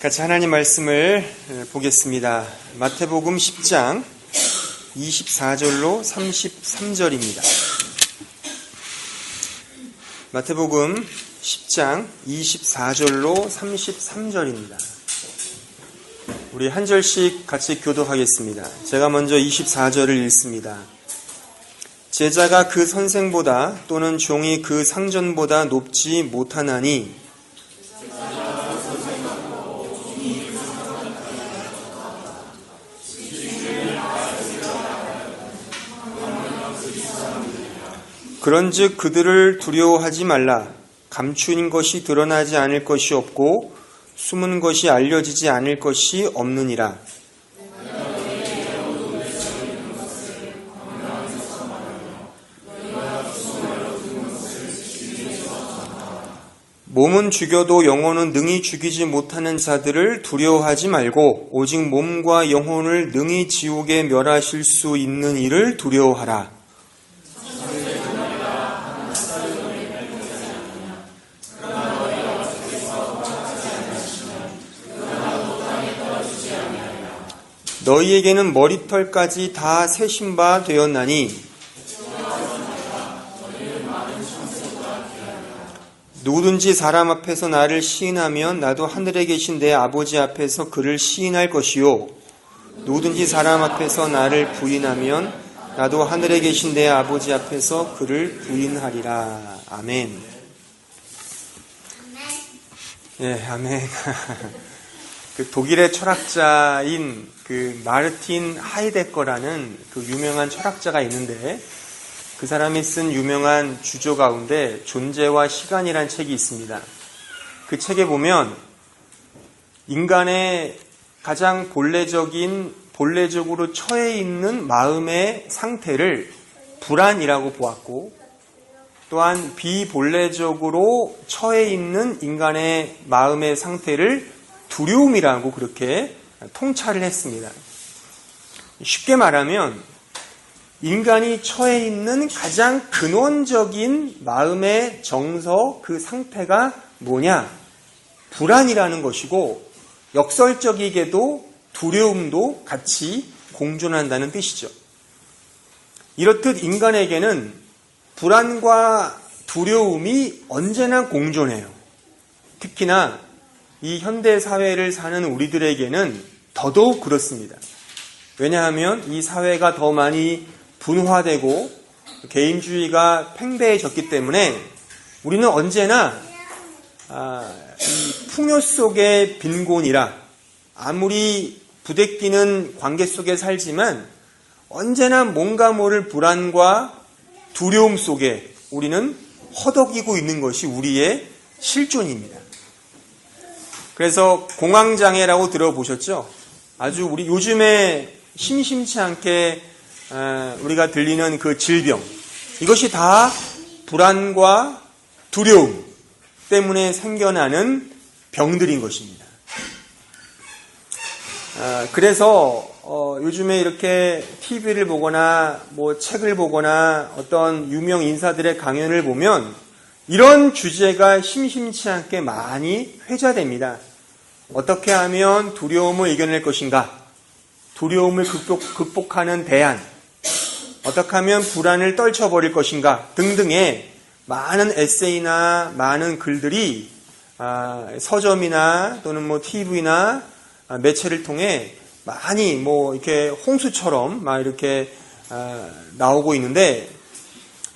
같이 하나님 말씀을 보겠습니다. 마태복음 10장 24절로 33절입니다. 마태복음 10장 24절로 33절입니다. 우리 한 절씩 같이 교독하겠습니다. 제가 먼저 24절을 읽습니다. 제자가 그 선생보다 또는 종이 그 상전보다 높지 못하나니 그런즉 그들을 두려워하지 말라. 감추인 것이 드러나지 않을 것이 없고 숨은 것이 알려지지 않을 것이 없느니라. 몸은 죽여도 영혼은 능히 죽이지 못하는 자들을 두려워하지 말고 오직 몸과 영혼을 능히 지옥에 멸하실 수 있는 이를 두려워하라. 너희에게는 머리털까지 다 세신 바 되었나니 누구든지 사람 앞에서 나를 시인하면 나도 하늘에 계신 내 아버지 앞에서 그를 시인할 것이요 누구든지 사람 앞에서 나를 부인하면 나도 하늘에 계신 내 아버지 앞에서 그를 부인하리라. 아멘. 예, 아멘. 그 독일의 철학자인 그 마르틴 하이데거라는 그 유명한 철학자가 있는데 그 사람이 쓴 유명한 주조 가운데 존재와 시간이란 책이 있습니다. 그 책에 보면 인간의 가장 본래적으로 처해 있는 마음의 상태를 불안이라고 보았고 또한 비본래적으로 처해 있는 인간의 마음의 상태를 두려움이라고 그렇게 통찰을 했습니다. 쉽게 말하면 인간이 처해 있는 가장 근원적인 마음의 정서 그 상태가 뭐냐? 불안이라는 것이고 역설적이게도 두려움도 같이 공존한다는 뜻이죠. 이렇듯 인간에게는 불안과 두려움이 언제나 공존해요. 특히나 이 현대 사회를 사는 우리들에게는 더더욱 그렇습니다. 왜냐하면 이 사회가 더 많이 분화되고 개인주의가 팽배해졌기 때문에 우리는 언제나 이 풍요 속의 빈곤이라 아무리 부대끼는 관계 속에 살지만 언제나 뭔가 모를 불안과 두려움 속에 우리는 허덕이고 있는 것이 우리의 실존입니다. 그래서 공황장애라고 들어보셨죠? 아주 우리 요즘에 심심치 않게 우리가 들리는 그 질병, 이것이 다 불안과 두려움 때문에 생겨나는 병들인 것입니다. 그래서 요즘에 이렇게 TV를 보거나 뭐 책을 보거나 어떤 유명 인사들의 강연을 보면 이런 주제가 심심치 않게 많이 회자됩니다. 어떻게 하면 두려움을 이겨낼 것인가? 두려움을 극복하는 대안, 어떻게 하면 불안을 떨쳐버릴 것인가? 등등의 많은 에세이나 많은 글들이 서점이나 또는 뭐 TV나 매체를 통해 많이 뭐 이렇게 홍수처럼 막 이렇게 나오고 있는데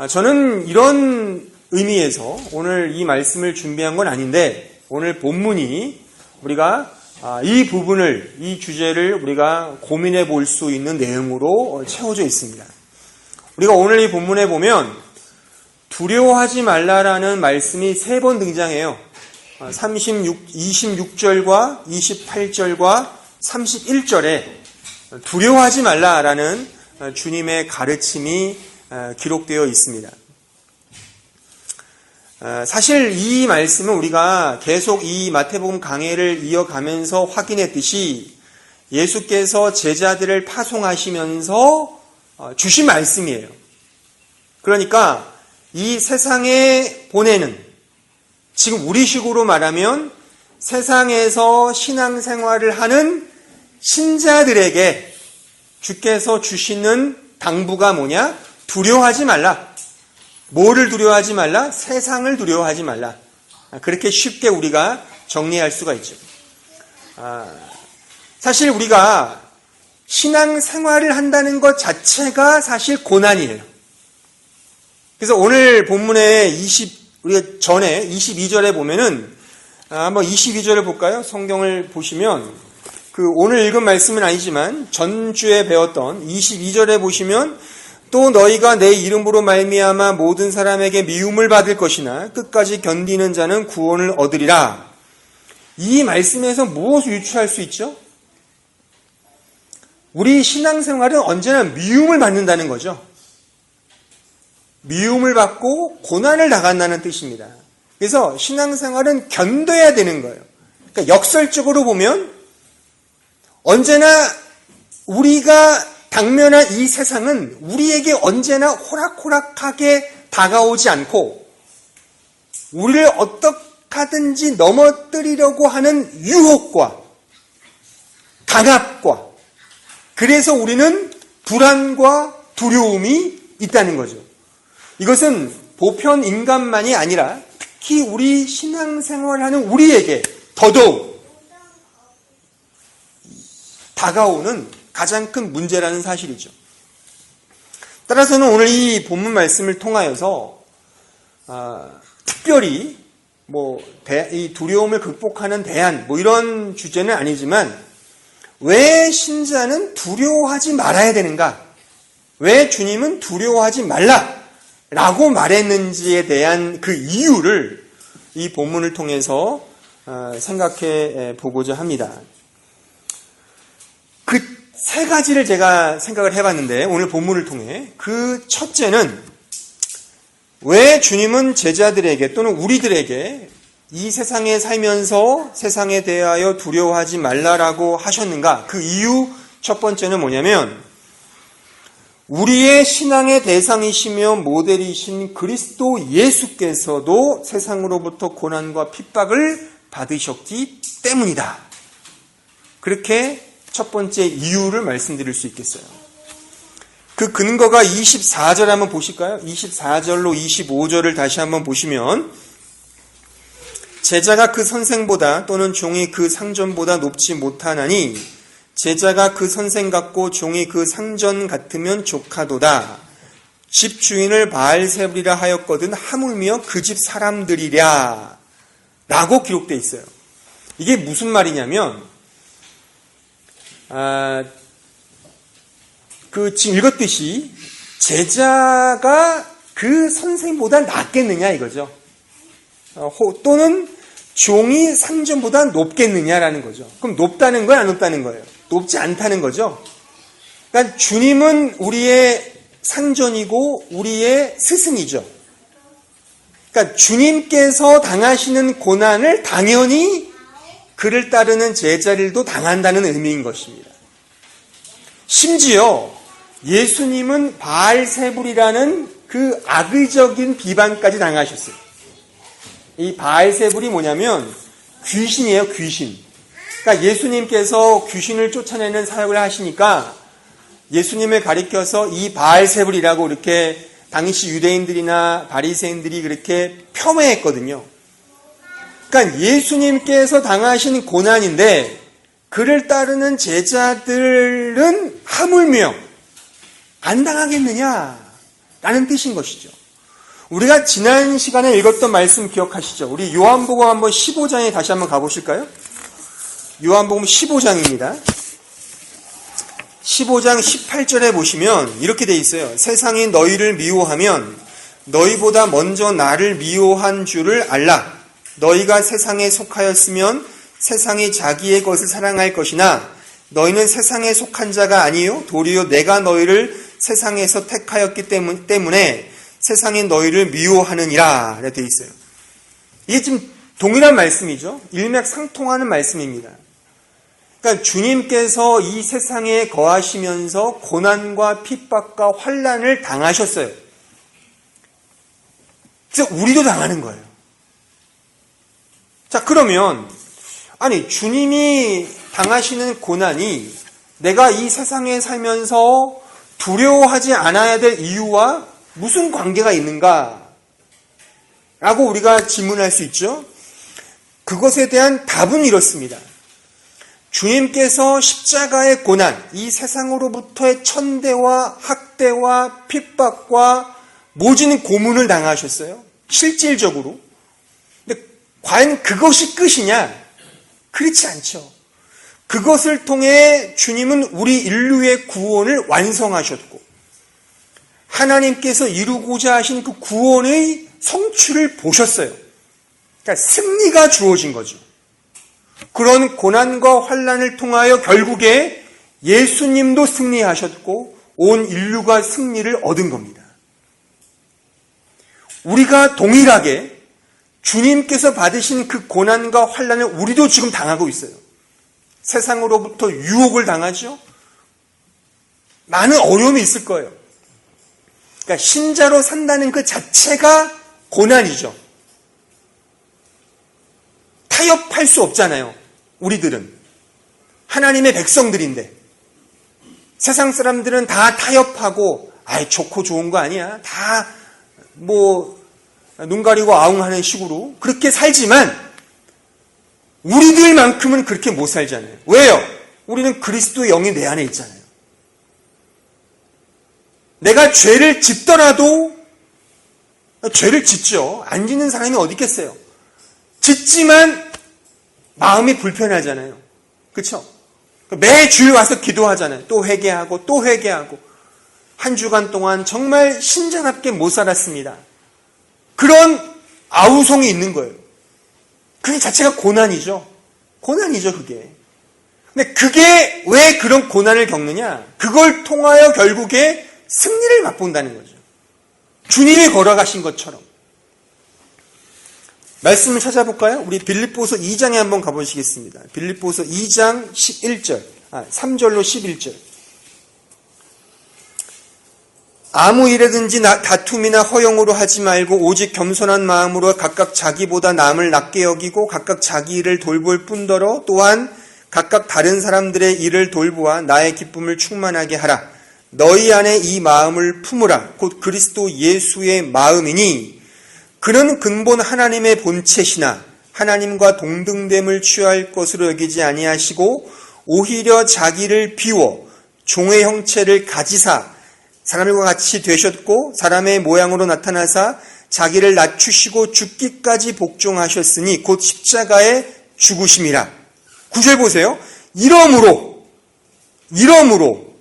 저는 이런 의미에서 오늘 이 말씀을 준비한 건 아닌데 오늘 본문이 우리가 이 부분을, 이 주제를 우리가 고민해 볼 수 있는 내용으로 채워져 있습니다. 우리가 오늘 이 본문에 보면 두려워하지 말라라는 말씀이 3번 등장해요. 26절과 28절과 31절에 두려워하지 말라라는 주님의 가르침이 기록되어 있습니다. 사실 이 말씀은 우리가 계속 이 마태복음 강해를 이어가면서 확인했듯이 예수께서 제자들을 파송하시면서 주신 말씀이에요. 그러니까 이 세상에 보내는, 지금 우리식으로 말하면 세상에서 신앙생활을 하는 신자들에게 주께서 주시는 당부가 뭐냐? 두려워하지 말라. 뭐를 두려워하지 말라? 세상을 두려워하지 말라. 그렇게 쉽게 우리가 정리할 수가 있죠. 사실 우리가 신앙생활을 한다는 것 자체가 사실 고난이에요. 그래서 오늘 본문에 우리가 전에 22절에 보면은 한번 22절을 볼까요? 성경을 보시면 오늘 읽은 말씀은 아니지만 전주에 배웠던 22절에 보시면 또 너희가 내 이름으로 말미암아 모든 사람에게 미움을 받을 것이나 끝까지 견디는 자는 구원을 얻으리라. 이 말씀에서 무엇을 유추할 수 있죠? 우리 신앙생활은 언제나 미움을 받는다는 거죠. 미움을 받고 고난을 당한다는 뜻입니다. 그래서 신앙생활은 견뎌야 되는 거예요. 그러니까 역설적으로 보면 언제나 우리가 당면한 이 세상은 우리에게 언제나 호락호락하게 다가오지 않고 우리를 어떻게든지 넘어뜨리려고 하는 유혹과 강압과 그래서 우리는 불안과 두려움이 있다는 거죠. 이것은 보편 인간만이 아니라 특히 우리 신앙생활하는 우리에게 더더욱 다가오는 가장 큰 문제라는 사실이죠. 따라서는 오늘 이 본문 말씀을 통하여서 특별히 이 두려움을 극복하는 대안 이런 주제는 아니지만 왜 신자는 두려워하지 말아야 되는가? 왜 주님은 두려워하지 말라라고 말했는지에 대한 그 이유를 이 본문을 통해서 생각해 보고자 합니다. 그 세 가지를 제가 생각을 해봤는데 오늘 본문을 통해 그 첫째는 왜 주님은 제자들에게 또는 우리들에게 이 세상에 살면서 세상에 대하여 두려워하지 말라라고 하셨는가? 그 이유 첫 번째는 뭐냐면 우리의 신앙의 대상이시며 모델이신 그리스도 예수께서도 세상으로부터 고난과 핍박을 받으셨기 때문이다. 그렇게 첫 번째 이유를 말씀드릴 수 있겠어요. 그 근거가 24절 한번 보실까요? 24절로 25절을 다시 한번 보시면 제자가 그 선생보다 또는 종이 그 상전보다 높지 못하나니 제자가 그 선생 같고 종이 그 상전 같으면 족하도다. 집 주인을 바알세불이라 하였거든 하물며 그 집 사람들이랴 라고 기록되어 있어요. 이게 무슨 말이냐면 지금 읽었듯이 제자가 그 선생보다 낫겠느냐 이거죠. 또는 종이 상전보다 높겠느냐라는 거죠. 그럼 높다는 거야, 안 높다는 거예요? 높지 않다는 거죠. 그러니까 주님은 우리의 상전이고 우리의 스승이죠. 그러니까 주님께서 당하시는 고난을 당연히 그를 따르는 제자들도 당한다는 의미인 것입니다. 심지어 예수님은 바알세불이라는 그 악의적인 비방까지 당하셨어요. 이 바알세불이 뭐냐면 귀신이에요, 귀신. 그러니까 예수님께서 귀신을 쫓아내는 사역을 하시니까 예수님을 가리켜서 이 바알세불이라고 이렇게 당시 유대인들이나 바리새인들이 그렇게 폄훼했거든요. 그러니까 예수님께서 당하신 고난인데 그를 따르는 제자들은 하물며 안 당하겠느냐라는 뜻인 것이죠. 우리가 지난 시간에 읽었던 말씀 기억하시죠? 우리 요한복음 한번 15장에 다시 한번 가보실까요? 요한복음 15장입니다. 15장 18절에 보시면 이렇게 돼 있어요. 세상이 너희를 미워하면 너희보다 먼저 나를 미워한 줄을 알라. 너희가 세상에 속하였으면 세상이 자기의 것을 사랑할 것이나 너희는 세상에 속한 자가 아니요 도리어 내가 너희를 세상에서 택하였기 때문에 세상이 너희를 미워하느니라 이렇게 되어 있어요. 이게 지금 동일한 말씀이죠. 일맥상통하는 말씀입니다. 그러니까 주님께서 이 세상에 거하시면서 고난과 핍박과 환난을 당하셨어요. 그래서 우리도 당하는 거예요. 자, 그러면 아니, 주님이 당하시는 고난이 내가 이 세상에 살면서 두려워하지 않아야 될 이유와 무슨 관계가 있는가? 라고 우리가 질문할 수 있죠. 그것에 대한 답은 이렇습니다. 주님께서 십자가의 고난, 이 세상으로부터의 천대와 학대와 핍박과 모진 고문을 당하셨어요. 실질적으로. 근데 과연 그것이 끝이냐? 그렇지 않죠. 그것을 통해 주님은 우리 인류의 구원을 완성하셨고 하나님께서 이루고자 하신 그 구원의 성취를 보셨어요. 그러니까 승리가 주어진 거죠. 그런 고난과 환난을 통하여 결국에 예수님도 승리하셨고 온 인류가 승리를 얻은 겁니다. 우리가 동일하게 주님께서 받으신 그 고난과 환난을 우리도 지금 당하고 있어요. 세상으로부터 유혹을 당하죠. 많은 어려움이 있을 거예요. 그러니까 신자로 산다는 그 자체가 고난이죠. 타협할 수 없잖아요. 우리들은 하나님의 백성들인데 세상 사람들은 다 타협하고 좋고 좋은 거 아니야. 다 눈 가리고 아웅하는 식으로 그렇게 살지만 우리들만큼은 그렇게 못 살잖아요. 왜요? 우리는 그리스도의 영이 내 안에 있잖아요. 내가 죄를 짓더라도 죄를 짓죠. 안 짓는 사람이 어디 있겠어요. 짓지만 마음이 불편하잖아요. 그렇죠? 매주일 와서 기도하잖아요. 또 회개하고 또 회개하고 한 주간 동안 정말 신자답게 못 살았습니다. 그런 아우성이 있는 거예요. 그게 자체가 고난이죠. 고난이죠, 그게. 근데 그게 왜 그런 고난을 겪느냐? 그걸 통하여 결국에 승리를 맛본다는 거죠. 주님이 걸어가신 것처럼. 말씀을 찾아볼까요? 우리 빌립보서 2장에 한번 가보시겠습니다. 빌립보서 2장 11절, 3절로 11절. 아무 일에든지 다툼이나 허용으로 하지 말고 오직 겸손한 마음으로 각각 자기보다 남을 낮게 여기고 각각 자기 일을 돌볼 뿐더러 또한 각각 다른 사람들의 일을 돌보아 나의 기쁨을 충만하게 하라. 너희 안에 이 마음을 품으라. 곧 그리스도 예수의 마음이니 그는 근본 하나님의 본체시나 하나님과 동등됨을 취할 것으로 여기지 아니하시고 오히려 자기를 비워 종의 형체를 가지사 사람과 같이 되셨고 사람의 모양으로 나타나사 자기를 낮추시고 죽기까지 복종하셨으니 곧 십자가에 죽으심이라. 9절 보세요. 이러므로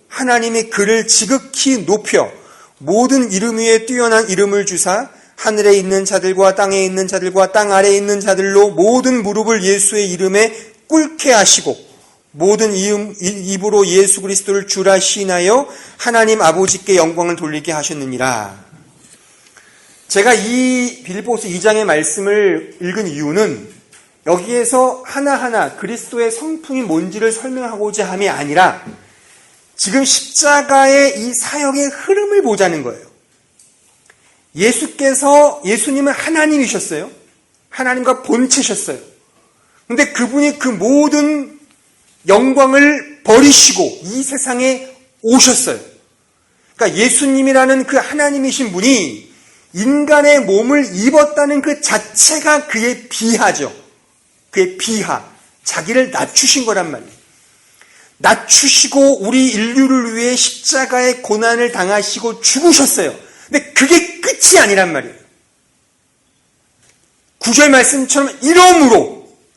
하나님이 그를 지극히 높여 모든 이름 위에 뛰어난 이름을 주사 하늘에 있는 자들과 땅에 있는 자들과 땅 아래에 있는 자들로 모든 무릎을 예수의 이름에 꿇게 하시고 모든 입으로 예수 그리스도를 주라 시인하여 하나님 아버지께 영광을 돌리게 하셨느니라. 제가 이 빌립보서 2장의 말씀을 읽은 이유는 여기에서 하나하나 그리스도의 성품이 뭔지를 설명하고자 함이 아니라 지금 십자가의 이 사역의 흐름을 보자는 거예요. 예수님은 하나님이셨어요. 하나님과 본체셨어요. 근데 그분이 그 모든 영광을 버리시고 이 세상에 오셨어요. 그러니까 예수님이라는 그 하나님이신 분이 인간의 몸을 입었다는 그 자체가 그의 비하죠. 그의 비하. 자기를 낮추신 거란 말이에요. 낮추시고 우리 인류를 위해 십자가의 고난을 당하시고 죽으셨어요. 근데 그게 끝이 아니란 말이에요. 9절 말씀처럼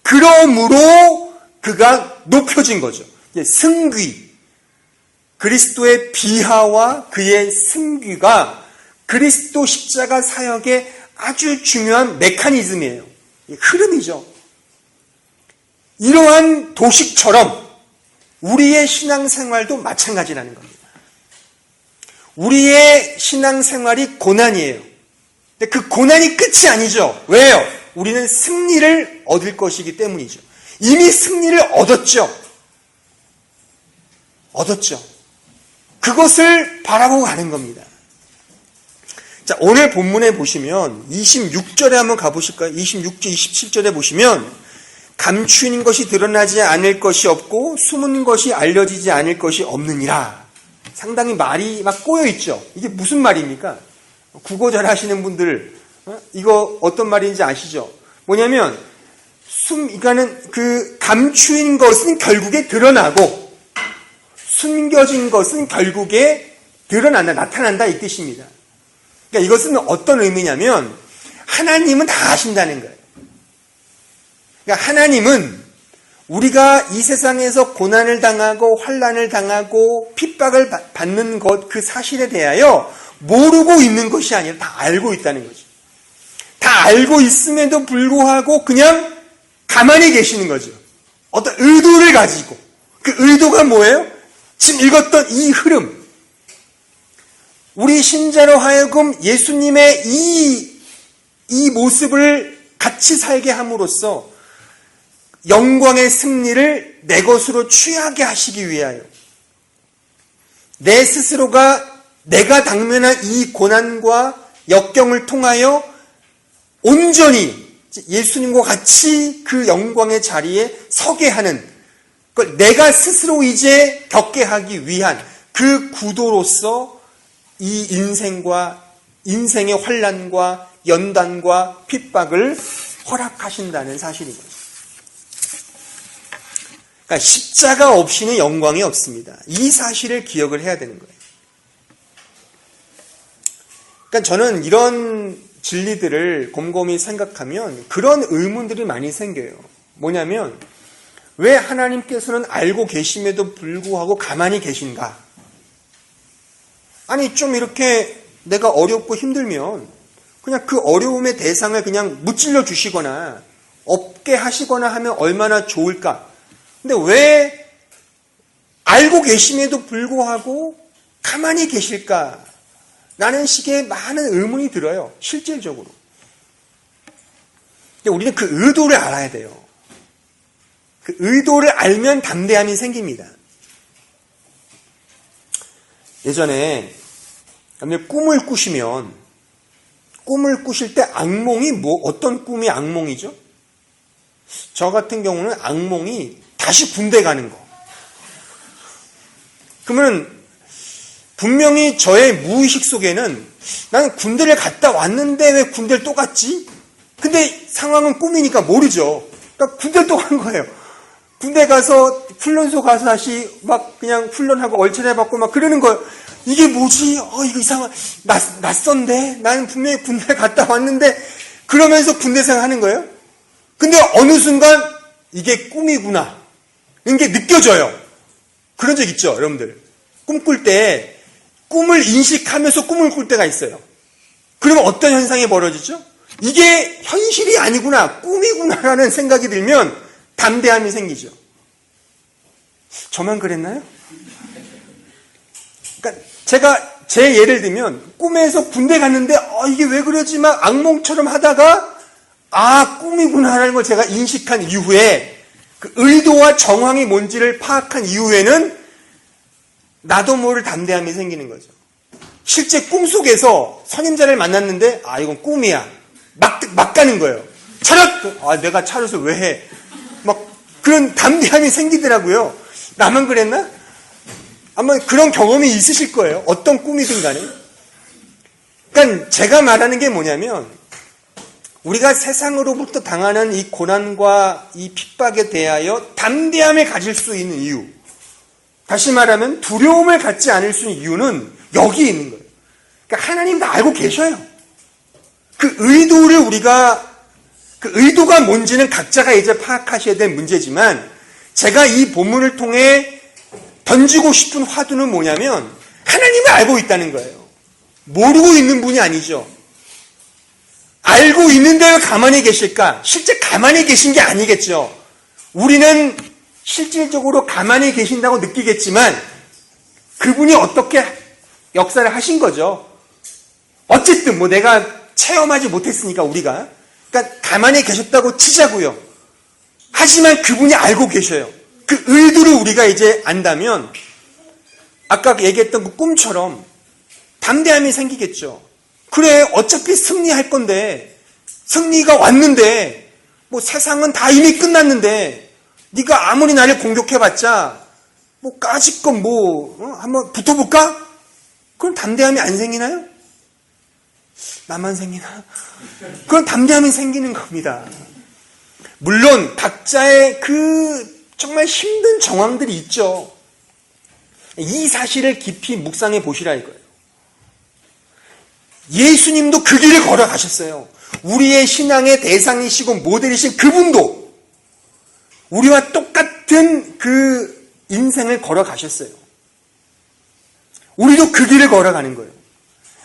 그러므로 그가 높여진 거죠. 승귀. 그리스도의 비하와 그의 승귀가 그리스도 십자가 사역의 아주 중요한 메커니즘이에요. 흐름이죠. 이러한 도식처럼 우리의 신앙생활도 마찬가지라는 겁니다. 우리의 신앙생활이 고난이에요. 근데 그 고난이 끝이 아니죠. 왜요? 우리는 승리를 얻을 것이기 때문이죠. 이미 승리를 얻었죠. 그것을 바라보고 가는 겁니다. 자, 오늘 본문에 보시면 26절에 한번 가보실까요? 26절, 27절에 보시면 감추인 것이 드러나지 않을 것이 없고 숨은 것이 알려지지 않을 것이 없느니라. 상당히 말이 막 꼬여있죠. 이게 무슨 말입니까? 국어 잘 하시는 분들 이거 어떤 말인지 아시죠? 뭐냐면 그러니까는 그 감추인 것은 결국에 드러나고 숨겨진 것은 결국에 드러난다, 나타난다 이 뜻입니다. 그러니까 이것은 어떤 의미냐면 하나님은 다 아신다는 거예요. 그러니까 하나님은 우리가 이 세상에서 고난을 당하고 환난을 당하고 핍박을 받는 것 그 사실에 대하여 모르고 있는 것이 아니라 다 알고 있다는 거죠. 다 알고 있음에도 불구하고 그냥 가만히 계시는 거죠. 어떤 의도를 가지고. 그 의도가 뭐예요? 지금 읽었던 이 흐름. 우리 신자로 하여금 예수님의 이 모습을 같이 살게 함으로써 영광의 승리를 내 것으로 취하게 하시기 위하여 내 스스로가 내가 당면한 이 고난과 역경을 통하여 온전히 예수님과 같이 그 영광의 자리에 서게 하는 그걸 내가 스스로 이제 겪게 하기 위한 그 구도로서 이 인생의 환난과 연단과 핍박을 허락하신다는 사실인 거죠. 그러니까 십자가 없이는 영광이 없습니다. 이 사실을 기억을 해야 되는 거예요. 그러니까 저는 이런 진리들을 곰곰이 생각하면 그런 의문들이 많이 생겨요. 뭐냐면 왜 하나님께서는 알고 계심에도 불구하고 가만히 계신가? 아니 좀 이렇게 내가 어렵고 힘들면 그냥 그 어려움의 대상을 그냥 무찔러 주시거나 없게 하시거나 하면 얼마나 좋을까? 근데 왜 알고 계심에도 불구하고 가만히 계실까? 라는 식의 많은 의문이 들어요. 실질적으로. 근데 우리는 그 의도를 알아야 돼요. 그 의도를 알면 담대함이 생깁니다. 예전에 꿈을 꾸시면 꿈을 꾸실 때 악몽이 어떤 꿈이 악몽이죠? 저 같은 경우는 악몽이 다시 군대 가는 거. 그러면 분명히 저의 무의식 속에는 나는 군대를 갔다 왔는데 왜 군대를 또 갔지? 근데 상황은 꿈이니까 모르죠. 그러니까 군대를 또 간 거예요. 군대 가서 훈련소 가서 다시 막 그냥 훈련하고 얼차려받고 막 그러는 거예요. 이게 뭐지? 이거 이상한 낯선데? 나는 분명히 군대 갔다 왔는데 그러면서 군대 생활하는 거예요. 근데 어느 순간 이게 꿈이구나. 이게 느껴져요. 그런 적 있죠, 여러분들. 꿈꿀 때 꿈을 인식하면서 꿈을 꿀 때가 있어요. 그러면 어떤 현상이 벌어지죠? 이게 현실이 아니구나, 꿈이구나라는 생각이 들면 담대함이 생기죠. 저만 그랬나요? 그러니까 제가 제 예를 들면 꿈에서 군대 갔는데 이게 왜 그러지 막 악몽처럼 하다가 꿈이구나라는 걸 제가 인식한 이후에 그 의도와 정황이 뭔지를 파악한 이후에는 나도 모를 담대함이 생기는 거죠. 실제 꿈속에서 선임자를 만났는데 이건 꿈이야. 막 가는 거예요. 차렷! 내가 차렷을 왜 해? 막 그런 담대함이 생기더라고요. 나만 그랬나? 아마 그런 경험이 있으실 거예요. 어떤 꿈이든 간에. 그러니까 제가 말하는 게 뭐냐면 우리가 세상으로부터 당하는 이 고난과 이 핍박에 대하여 담대함을 가질 수 있는 이유, 다시 말하면 두려움을 갖지 않을 수 있는 이유는 여기 있는 거예요. 그러니까 하나님 다 알고 계셔요. 그 의도가 뭔지는 각자가 이제 파악하셔야 될 문제지만 제가 이 본문을 통해 던지고 싶은 화두는 뭐냐면 하나님을 알고 있다는 거예요. 모르고 있는 분이 아니죠. 알고 있는데 왜 가만히 계실까? 실제 가만히 계신 게 아니겠죠. 우리는 실질적으로 가만히 계신다고 느끼겠지만 그분이 어떻게 역사를 하신 거죠. 어쨌든 내가 체험하지 못했으니까 우리가. 그러니까 가만히 계셨다고 치자고요. 하지만 그분이 알고 계셔요. 그 의도를 우리가 이제 안다면 아까 얘기했던 그 꿈처럼 담대함이 생기겠죠. 그래, 어차피 승리할 건데 승리가 왔는데 뭐 세상은 다 이미 끝났는데 네가 아무리 나를 공격해봤자 뭐 까짓 건 한번 붙어볼까? 그럼 담대함이 안 생기나요? 나만 생기나? 그런 담대함이 생기는 겁니다. 물론 각자의 정말 힘든 정황들이 있죠. 이 사실을 깊이 묵상해 보시라 이거예요. 예수님도 그 길을 걸어가셨어요. 우리의 신앙의 대상이시고 모델이신 그분도 우리와 똑같은 그 인생을 걸어가셨어요. 우리도 그 길을 걸어가는 거예요.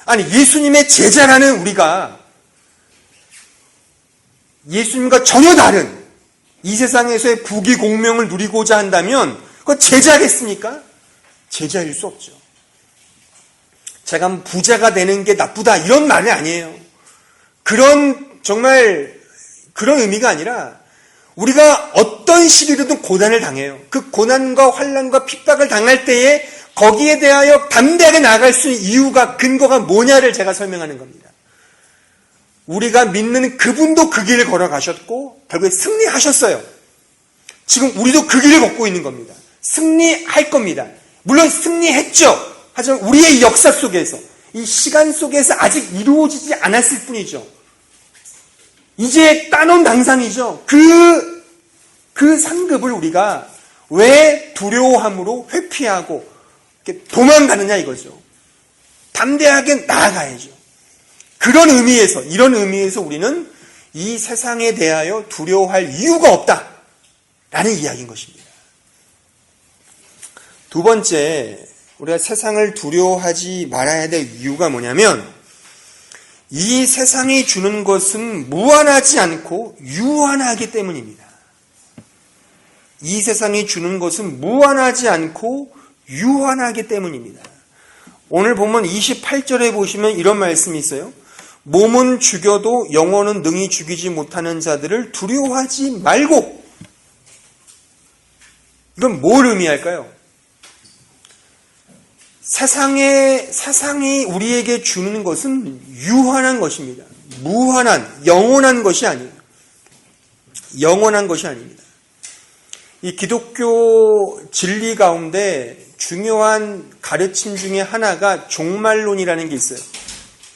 아니, 예수님의 제자라는 우리가 예수님과 전혀 다른 이 세상에서의 부귀 공명을 누리고자 한다면 그건 제자겠습니까? 제자일 수 없죠. 제가 부자가 되는 게 나쁘다 이런 말은 아니에요. 정말 그런 의미가 아니라 우리가 어떤 시기로든 고난을 당해요. 그 고난과 환난과 핍박을 당할 때에 거기에 대하여 담대하게 나아갈 수 있는 이유가, 근거가 뭐냐를 제가 설명하는 겁니다. 우리가 믿는 그분도 그 길을 걸어가셨고 결국에 승리하셨어요. 지금 우리도 그 길을 걷고 있는 겁니다. 승리할 겁니다. 물론 승리했죠. 하지만 우리의 역사 속에서, 이 시간 속에서 아직 이루어지지 않았을 뿐이죠. 이제 따놓은 당상이죠. 그 상급을 우리가 왜 두려워함으로 회피하고 이렇게 도망가느냐 이거죠. 담대하게 나아가야죠. 이런 의미에서 우리는 이 세상에 대하여 두려워할 이유가 없다라는 이야기인 것입니다. 두 번째, 우리가 세상을 두려워하지 말아야 될 이유가 뭐냐면 이 세상이 주는 것은 무한하지 않고 유한하기 때문입니다. 이 세상이 주는 것은 무한하지 않고 유한하기 때문입니다. 오늘 보면 28절에 보시면 이런 말씀이 있어요. 몸은 죽여도 영혼은 능히 죽이지 못하는 자들을 두려워하지 말고. 이건 뭘 의미할까요? 세상이 우리에게 주는 것은 유한한 것입니다. 무한한, 영원한 것이 아니에요. 영원한 것이 아닙니다. 이 기독교 진리 가운데 중요한 가르침 중에 하나가 종말론이라는 게 있어요.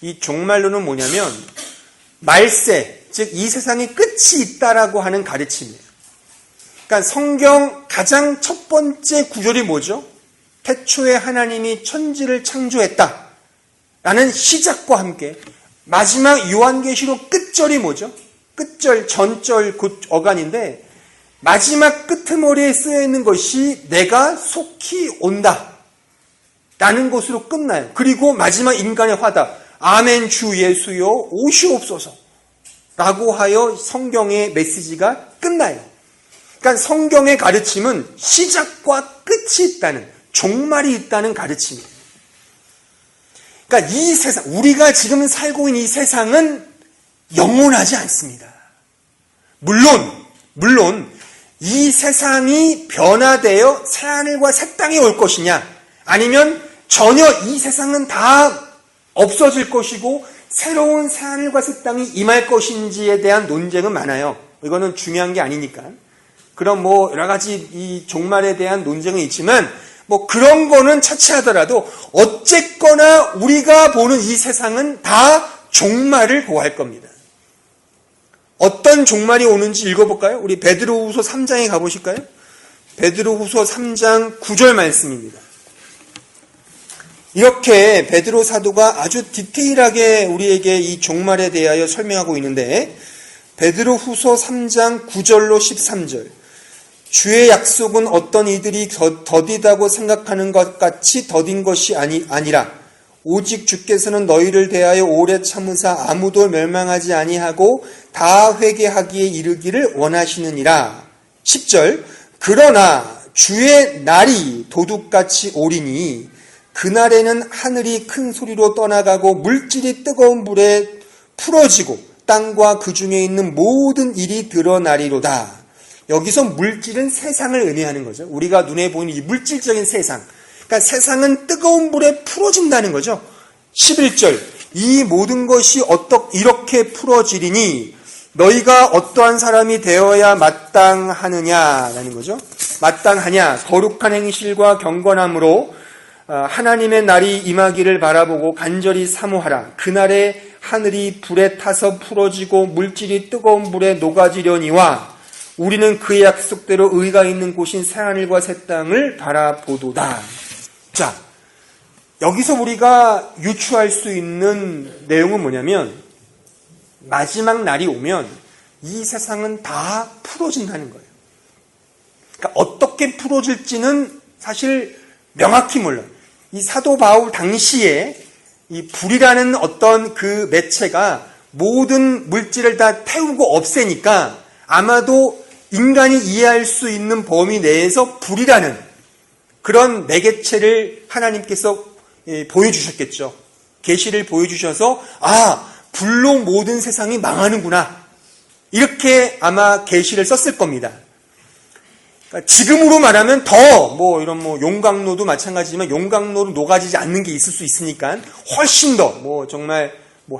이 종말론은 뭐냐면 말세, 즉 이 세상에 끝이 있다라고 하는 가르침이에요. 그러니까 성경 가장 첫 번째 구절이 뭐죠? 태초에 하나님이 천지를 창조했다 라는 시작과 함께 마지막 요한계시록 끝절이 뭐죠? 끝절, 전절, 어간인데 마지막 끄트머리에 쓰여있는 것이 내가 속히 온다 라는 것으로 끝나요. 그리고 마지막 인간의 화답, 아멘 주 예수여 오시옵소서 라고 하여 성경의 메시지가 끝나요. 그러니까 성경의 가르침은 시작과 끝이 있다는, 종말이 있다는 가르침이에요. 그러니까 이 세상, 우리가 지금 살고 있는 이 세상은 영원하지 않습니다. 물론 이 세상이 변화되어 새하늘과 새 땅이 올 것이냐, 아니면 전혀 이 세상은 다 없어질 것이고 새로운 새하늘과 새 땅이 임할 것인지에 대한 논쟁은 많아요. 이거는 중요한 게 아니니까. 그럼 여러 가지 이 종말에 대한 논쟁은 있지만 그런 거는 차치하더라도 어쨌거나 우리가 보는 이 세상은 다 종말을 보할 겁니다. 어떤 종말이 오는지 읽어볼까요? 우리 베드로후서 3장에 가보실까요? 베드로후서 3장 9절 말씀입니다. 이렇게 베드로 사도가 아주 디테일하게 우리에게 이 종말에 대하여 설명하고 있는데 베드로후서 3장 9절로 13절 주의 약속은 어떤 이들이 더디다고 생각하는 것 같이 더딘 것이 아니라 오직 주께서는 너희를 대하여 오래 참으사 아무도 멸망하지 아니하고 다 회개하기에 이르기를 원하시느니라. 10절 그러나 주의 날이 도둑같이 오리니 그날에는 하늘이 큰 소리로 떠나가고 물질이 뜨거운 불에 풀어지고 땅과 그 중에 있는 모든 일이 드러나리로다. 여기서 물질은 세상을 의미하는 거죠. 우리가 눈에 보이는 이 물질적인 세상. 그러니까 세상은 뜨거운 불에 풀어진다는 거죠. 11절 이 모든 것이 이렇게 풀어지리니 너희가 어떠한 사람이 되어야 마땅하느냐라는 거죠. 마땅하냐, 거룩한 행실과 경건함으로 하나님의 날이 임하기를 바라보고 간절히 사모하라. 그날에 하늘이 불에 타서 풀어지고 물질이 뜨거운 물에 녹아지려니와 우리는 그의 약속대로 의가 있는 곳인 새하늘과 새 땅을 바라보도다. 자, 여기서 우리가 유추할 수 있는 내용은 뭐냐면 마지막 날이 오면 이 세상은 다 풀어진다는 거예요. 그러니까 어떻게 풀어질지는 사실 명확히 몰라요. 이 사도 바울 당시에 이 불이라는 어떤 그 매체가 모든 물질을 다 태우고 없애니까 아마도 인간이 이해할 수 있는 범위 내에서 불이라는 그런 매개체를 하나님께서 보여주셨겠죠. 계시를 보여주셔서 불로 모든 세상이 망하는구나. 이렇게 아마 계시를 썼을 겁니다. 그러니까 지금으로 말하면 더 이런 용광로도 마찬가지지만 용광로로 녹아지지 않는 게 있을 수 있으니까 훨씬 더 정말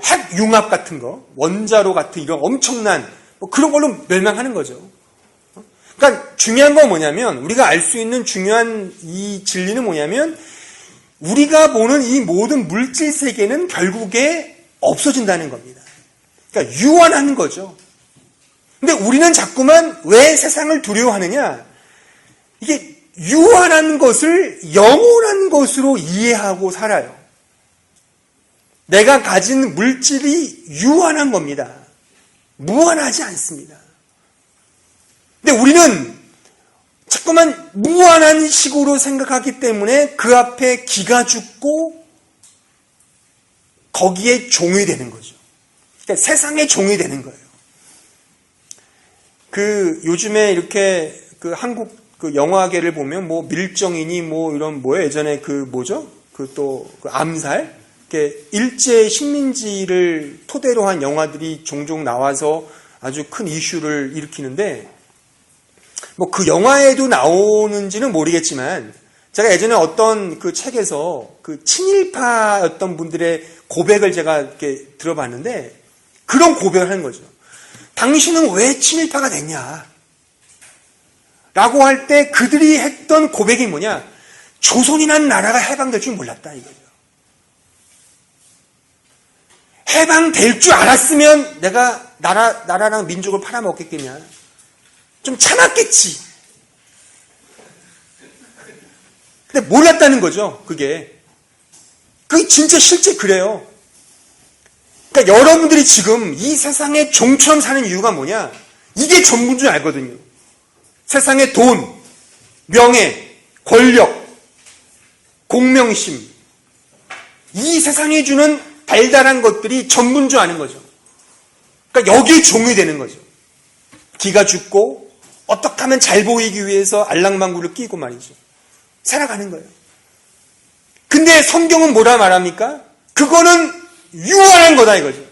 핵융합 같은 거, 원자로 같은 이런 엄청난 그런 걸로 멸망하는 거죠. 그러니까 중요한 건 뭐냐면 우리가 알 수 있는 중요한 이 진리는 뭐냐면 우리가 보는 이 모든 물질 세계는 결국에 없어진다는 겁니다. 그러니까 유한한 거죠. 근데 우리는 자꾸만 왜 세상을 두려워하느냐? 이게 유한한 것을 영원한 것으로 이해하고 살아요. 내가 가진 물질이 유한한 겁니다. 무한하지 않습니다. 근데 우리는 자꾸만 무한한 식으로 생각하기 때문에 그 앞에 기가 죽고 거기에 종이 되는 거죠. 그러니까 세상의 종이 되는 거예요. 요즘에 이렇게 한국 영화계를 보면 밀정이니 이런 예전에 암살? 이렇게 일제 식민지를 토대로 한 영화들이 종종 나와서 아주 큰 이슈를 일으키는데 그 영화에도 나오는지는 모르겠지만 제가 예전에 어떤 책에서 친일파였던 분들의 고백을 제가 이렇게 들어봤는데 그런 고백을 하는 거죠. 당신은 왜 친일파가 됐냐? 라고 할 때 그들이 했던 고백이 뭐냐? 조선이라는 나라가 해방될 줄 몰랐다 이거죠. 해방될 줄 알았으면 내가 나라랑 민족을 팔아먹겠겠냐? 좀 참았겠지. 근데 몰랐다는 거죠, 그게. 그게 진짜 실제 그래요. 그러니까 여러분들이 지금 이 세상에 종처럼 사는 이유가 뭐냐? 이게 전부인 줄 알거든요. 세상의 돈, 명예, 권력, 공명심. 이 세상이 주는 달달한 것들이 전부인 줄 아는 거죠. 그러니까 여기에 종이 되는 거죠. 기가 죽고 어떻게 하면 잘 보이기 위해서 알랑방구를 끼고 말이죠. 살아가는 거예요. 근데 성경은 뭐라 말합니까? 그거는 유한한 거다 이거죠.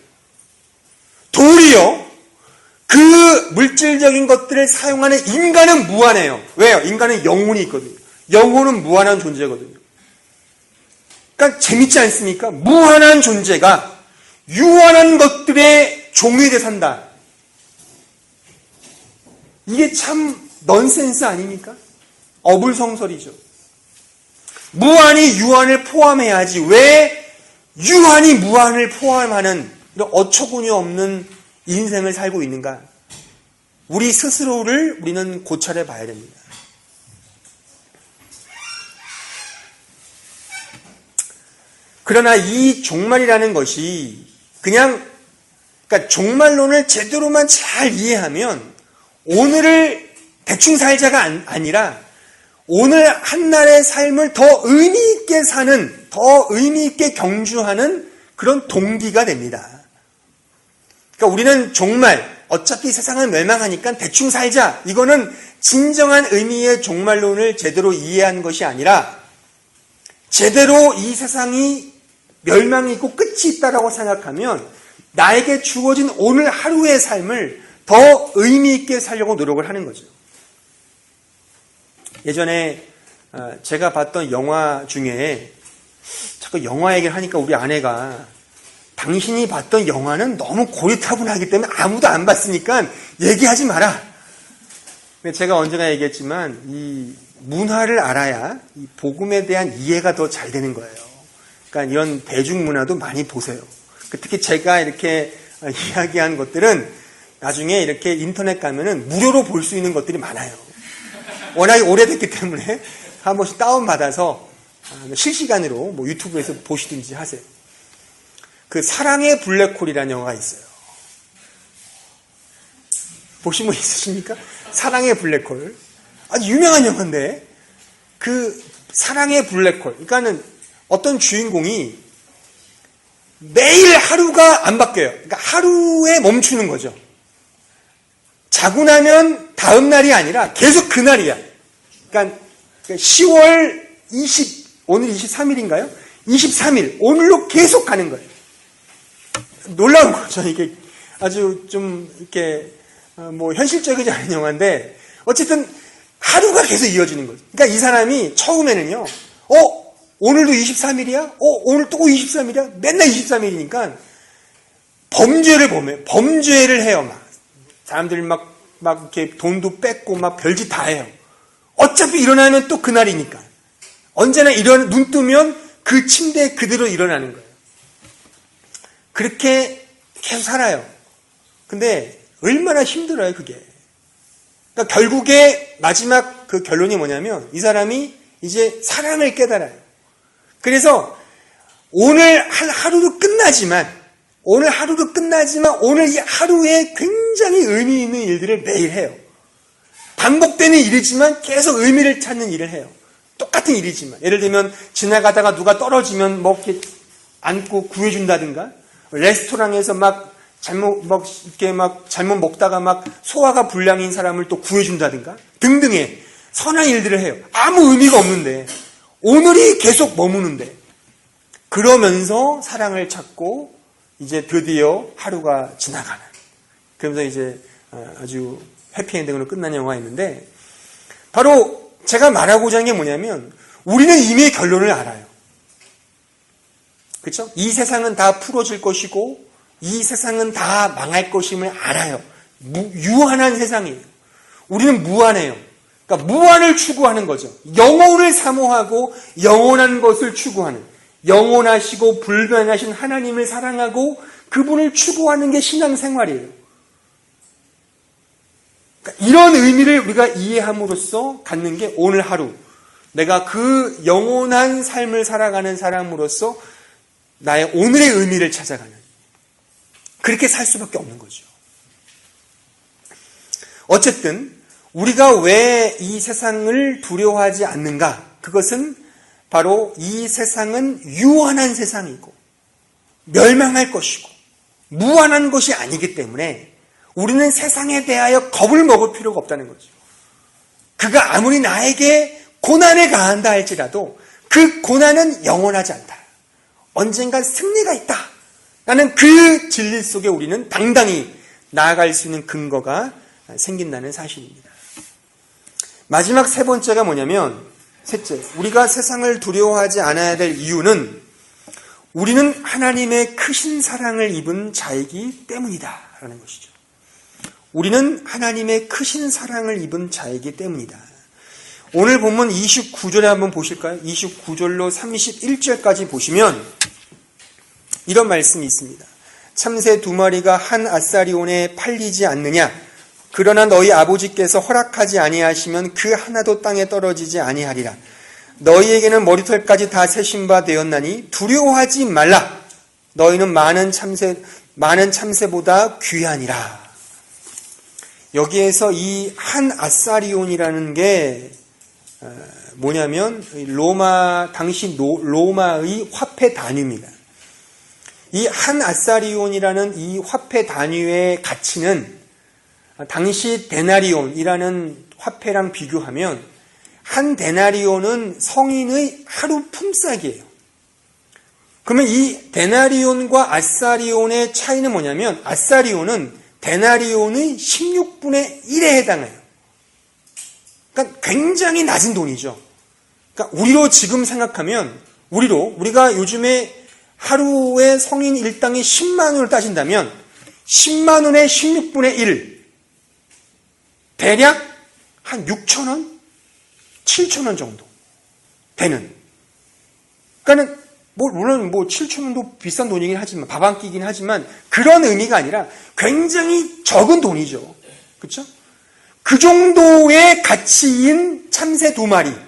도리어 그 물질적인 것들을 사용하는 인간은 무한해요. 왜요? 인간은 영혼이 있거든요. 영혼은 무한한 존재거든요. 그러니까 재밌지 않습니까? 무한한 존재가 유한한 것들의 종이 돼 산다. 이게 참 넌센스 아닙니까? 어불성설이죠. 무한이 유한을 포함해야지 왜 유한이 무한을 포함하는 이런 어처구니 없는 인생을 살고 있는가? 우리 스스로를 우리는 고찰해 봐야 됩니다. 그러나 이 종말이라는 것이 그러니까 종말론을 제대로만 잘 이해하면 오늘을 대충 살자가 아니라 오늘 한날의 삶을 더 의미 있게 사는, 더 의미 있게 경주하는 그런 동기가 됩니다. 그러니까 우리는 종말, 어차피 세상은 멸망하니까 대충 살자. 이거는 진정한 의미의 종말론을 제대로 이해한 것이 아니라 제대로 이 세상이 멸망이 있고 끝이 있다라고 생각하면 나에게 주어진 오늘 하루의 삶을 더 의미 있게 살려고 노력을 하는 거죠. 예전에 제가 봤던 영화 중에 자꾸 영화 얘기를 하니까 우리 아내가 당신이 봤던 영화는 너무 고리타분하기 때문에 아무도 안 봤으니까 얘기하지 마라. 제가 언젠가 얘기했지만 이 문화를 알아야 이 복음에 대한 이해가 더 잘 되는 거예요. 그러니까 이런 대중문화도 많이 보세요. 특히 제가 이렇게 이야기한 것들은 나중에 이렇게 인터넷 가면은 무료로 볼 수 있는 것들이 많아요. 워낙에 오래됐기 때문에 한 번씩 다운받아서 실시간으로 뭐 유튜브에서 보시든지 하세요. 그 사랑의 블랙홀이라는 영화가 있어요. 보신 분 있으십니까? 사랑의 블랙홀. 아주 유명한 영화인데 그 사랑의 블랙홀. 그러니까는 어떤 주인공이 매일 하루가 안 바뀌어요. 그러니까 하루에 멈추는 거죠. 자고 나면 다음 날이 아니라 계속 그날이야. 그러니까 10월 오늘 23일인가요? 23일, 오늘로 계속 가는 거예요. 놀라운 거죠. 이게 아주 좀 이렇게 뭐 현실적이지 않은 영화인데 어쨌든 하루가 계속 이어지는 거죠. 그러니까 이 사람이 처음에는요, 오늘도 23일이야? 오늘 또 23일이야? 맨날 23일이니까 범죄를 해요. 막 사람들이 막 이렇게 돈도 뺏고 막 별짓 다 해요. 어차피 일어나면 또 그날이니까. 언제나 눈 뜨면 그 침대에 그대로 일어나는 거예요. 그렇게 계속 살아요. 근데 얼마나 힘들어요, 그게. 그러니까 결국에 마지막 그 결론이 뭐냐면 이 사람이 이제 사랑을 깨달아요. 그래서 오늘 하루도 끝나지만 오늘 이 하루에 굉장히 의미 있는 일들을 매일 해요. 반복되는 일이지만 계속 의미를 찾는 일을 해요. 똑같은 일이지만. 예를 들면 지나가다가 누가 떨어지면 뭐 이렇게 안고 구해준다든가, 레스토랑에서 잘못 먹다가 막 소화가 불량인 사람을 또 구해준다든가 등등의 선한 일들을 해요. 아무 의미가 없는데 오늘이 계속 머무는데 그러면서 사랑을 찾고 이제 드디어 하루가 지나가는, 그러면서 이제 아주 해피엔딩으로 끝난 영화가 있는데, 바로 제가 말하고자 하는 게 뭐냐면 우리는 이미 결론을 알아요. 그렇죠? 이 세상은 다 풀어질 것이고 이 세상은 다 망할 것임을 알아요. 유한한 세상이에요. 우리는 무한해요. 그러니까 무한을 추구하는 거죠. 영혼을 사모하고 영원한 것을 추구하는, 영원하시고 불변하신 하나님을 사랑하고 그분을 추구하는 게 신앙생활이에요. 그러니까 이런 의미를 우리가 이해함으로써 갖는 게 오늘 하루, 내가 그 영원한 삶을 살아가는 사람으로서 나의 오늘의 의미를 찾아가는, 그렇게 살 수밖에 없는 거죠. 어쨌든 우리가 왜 이 세상을 두려워하지 않는가? 그것은 바로 이 세상은 유한한 세상이고 멸망할 것이고 무한한 것이 아니기 때문에 우리는 세상에 대하여 겁을 먹을 필요가 없다는 거죠. 그가 아무리 나에게 고난을 가한다 할지라도 그 고난은 영원하지 않다. 언젠가 승리가 있다. 라는 그 진리 속에 우리는 당당히 나아갈 수 있는 근거가 생긴다는 사실입니다. 마지막 세 번째가 뭐냐면, 셋째, 우리가 세상을 두려워하지 않아야 될 이유는 우리는 하나님의 크신 사랑을 입은 자이기 때문이다 라는 것이죠. 우리는 하나님의 크신 사랑을 입은 자이기 때문이다. 오늘 본문 29절에 한번 보실까요? 29절로 31절까지 보시면 이런 말씀이 있습니다. 참새 2마리가 한 아사리온에 팔리지 않느냐? 그러나 너희 아버지께서 허락하지 아니하시면 그 하나도 땅에 떨어지지 아니하리라. 너희에게는 머리털까지 다 세신 바 되었나니 두려워하지 말라. 너희는 많은 참새보다 귀하니라. 여기에서 이 한 아사리온이라는 게 뭐냐면 당시 로마의 화폐 단위입니다. 이 한 아사리온이라는 이 화폐 단위의 가치는 당시 데나리온이라는 화폐랑 비교하면 한 데나리온은 성인의 하루 품삯이에요. 그러면 이 데나리온과 아사리온의 차이는 뭐냐면 아사리온은 데나리온의 16분의 1에 해당해요. 그러니까 굉장히 낮은 돈이죠. 그러니까 우리로 지금 생각하면 우리가 요즘에 하루에 성인 일당이 10만 원을 따진다면 10만 원의 16분의 1, 대략 한 6천 원? 7천 원 정도 되는. 그러니까는 물론 7천 원도 비싼 돈이긴 하지만, 밥 한 끼긴 하지만 그런 의미가 아니라 굉장히 적은 돈이죠. 그렇죠? 그 정도의 가치인 참새 2마리를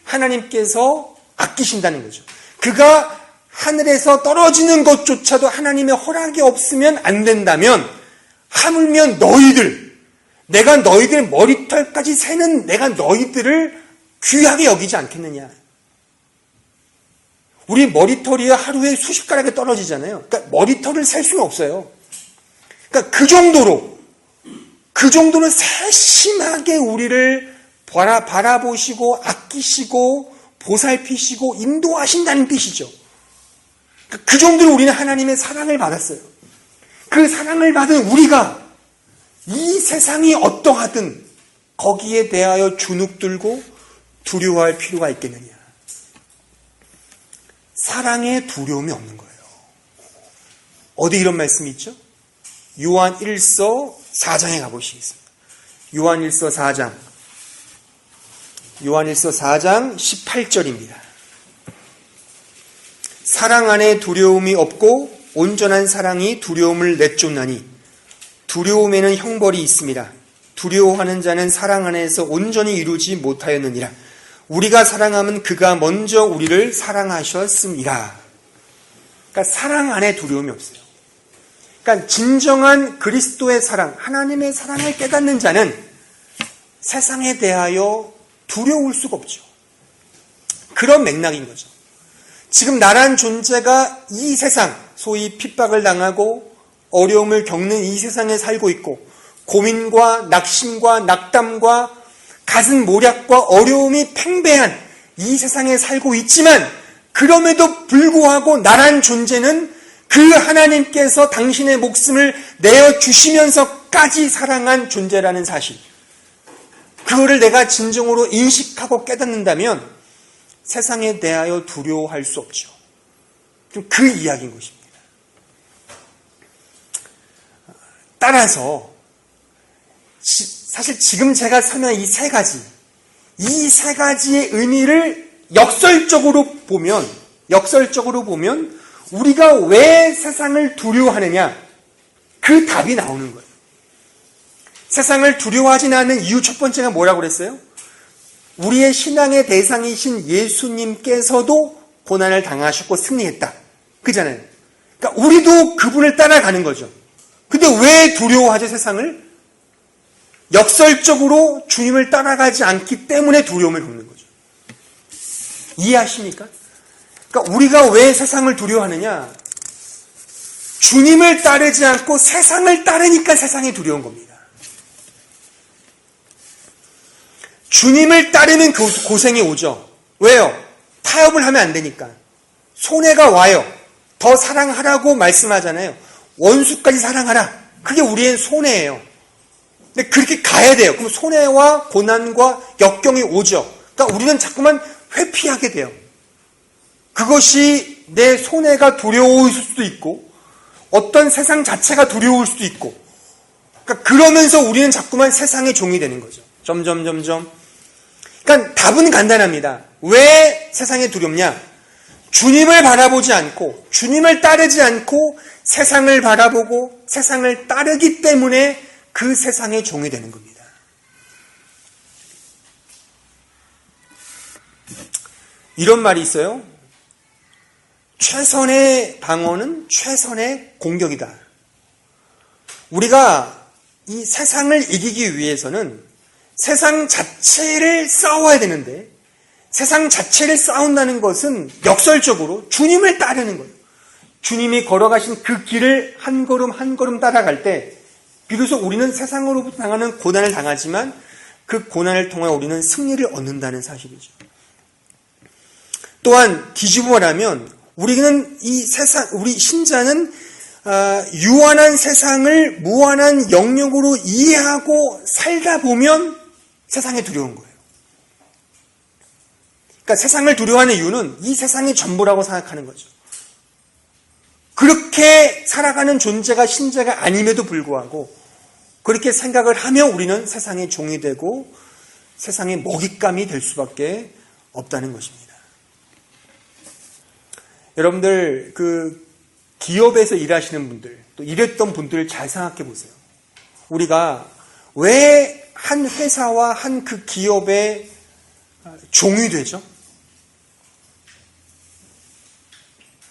하나님께서 아끼신다는 거죠. 그가 하늘에서 떨어지는 것조차도 하나님의 허락이 없으면 안 된다면, 하물며 내가 너희들 머리털까지 세는 내가 너희들을 귀하게 여기지 않겠느냐. 우리 머리털이 하루에 수십 가락에 떨어지잖아요. 그러니까 머리털을 셀 수는 없어요. 그러니까 그 정도로 세심하게 우리를 바라보시고 아끼시고 보살피시고 인도하신다는 뜻이죠. 그 정도로 우리는 하나님의 사랑을 받았어요. 그 사랑을 받은 우리가 이 세상이 어떠하든 거기에 대하여 주눅들고 두려워할 필요가 있겠느냐. 사랑에 두려움이 없는 거예요. 어디 이런 말씀이 있죠? 요한 1서 4장에 가보시겠습니다. 요한 1서 4장 18절입니다. 사랑 안에 두려움이 없고 온전한 사랑이 두려움을 내쫓나니 두려움에는 형벌이 있습니다. 두려워하는 자는 사랑 안에서 온전히 이루지 못하였느니라. 우리가 사랑하면 그가 먼저 우리를 사랑하셨습니다. 그러니까 사랑 안에 두려움이 없어요. 그러니까 진정한 그리스도의 사랑, 하나님의 사랑을 깨닫는 자는 세상에 대하여 두려울 수가 없죠. 그런 맥락인 거죠. 지금 나란 존재가 이 세상, 소위 핍박을 당하고 어려움을 겪는 이 세상에 살고 있고, 고민과 낙심과 낙담과 가슴 모략과 어려움이 팽배한 이 세상에 살고 있지만, 그럼에도 불구하고 나란 존재는 그 하나님께서 당신의 목숨을 내어주시면서까지 사랑한 존재라는 사실, 그거를 내가 진정으로 인식하고 깨닫는다면 세상에 대하여 두려워할 수 없죠. 그 이야기인 것입니다. 따라서 사실 지금 제가 설명한 이 세 가지의 의미를 역설적으로 보면 우리가 왜 세상을 두려워하느냐, 그 답이 나오는 거예요. 세상을 두려워하지 않는 이유 첫 번째가 뭐라고 그랬어요? 우리의 신앙의 대상이신 예수님께서도 고난을 당하셨고 승리했다. 그잖아요. 그러니까 우리도 그분을 따라가는 거죠. 근데 왜 두려워하죠, 세상을? 역설적으로 주님을 따라가지 않기 때문에 두려움을 겪는 거죠. 이해하십니까? 그러니까 우리가 왜 세상을 두려워하느냐? 주님을 따르지 않고 세상을 따르니까 세상이 두려운 겁니다. 주님을 따르면 고생이 오죠. 왜요? 타협을 하면 안 되니까. 손해가 와요. 더 사랑하라고 말씀하잖아요. 원수까지 사랑하라. 그게 우리의 손해예요. 근데 그렇게 가야 돼요. 그럼 손해와 고난과 역경이 오죠. 그러니까 우리는 자꾸만 회피하게 돼요. 그것이 내 손해가 두려울 수도 있고, 어떤 세상 자체가 두려울 수도 있고, 그러니까 그러면서 우리는 자꾸만 세상의 종이 되는 거죠. 점점. 그러니까 답은 간단합니다. 왜 세상에 두렵냐? 주님을 바라보지 않고, 주님을 따르지 않고 세상을 바라보고 세상을 따르기 때문에 그 세상의 종이 되는 겁니다. 이런 말이 있어요. 최선의 방어는 최선의 공격이다. 우리가 이 세상을 이기기 위해서는 세상 자체를 싸워야 되는데, 세상 자체를 싸운다는 것은 역설적으로 주님을 따르는 거예요. 주님이 걸어가신 그 길을 한 걸음 한 걸음 따라갈 때 비로소 우리는 세상으로부터 당하는 고난을 당하지만 그 고난을 통해 우리는 승리를 얻는다는 사실이죠. 또한 뒤집어 말하면 우리는 우리 신자는 유한한 세상을 무한한 영역으로 이해하고 살다 보면 세상에 두려운 거예요. 그러니까 세상을 두려워하는 이유는 이 세상이 전부라고 생각하는 거죠. 그렇게 살아가는 존재가 신자가 아님에도 불구하고 그렇게 생각을 하며 우리는 세상의 종이 되고 세상의 먹잇감이 될 수밖에 없다는 것입니다. 여러분들 그 기업에서 일하시는 분들 또 일했던 분들 잘 생각해 보세요. 우리가 왜 한 회사와 한 그 기업의 종이 되죠?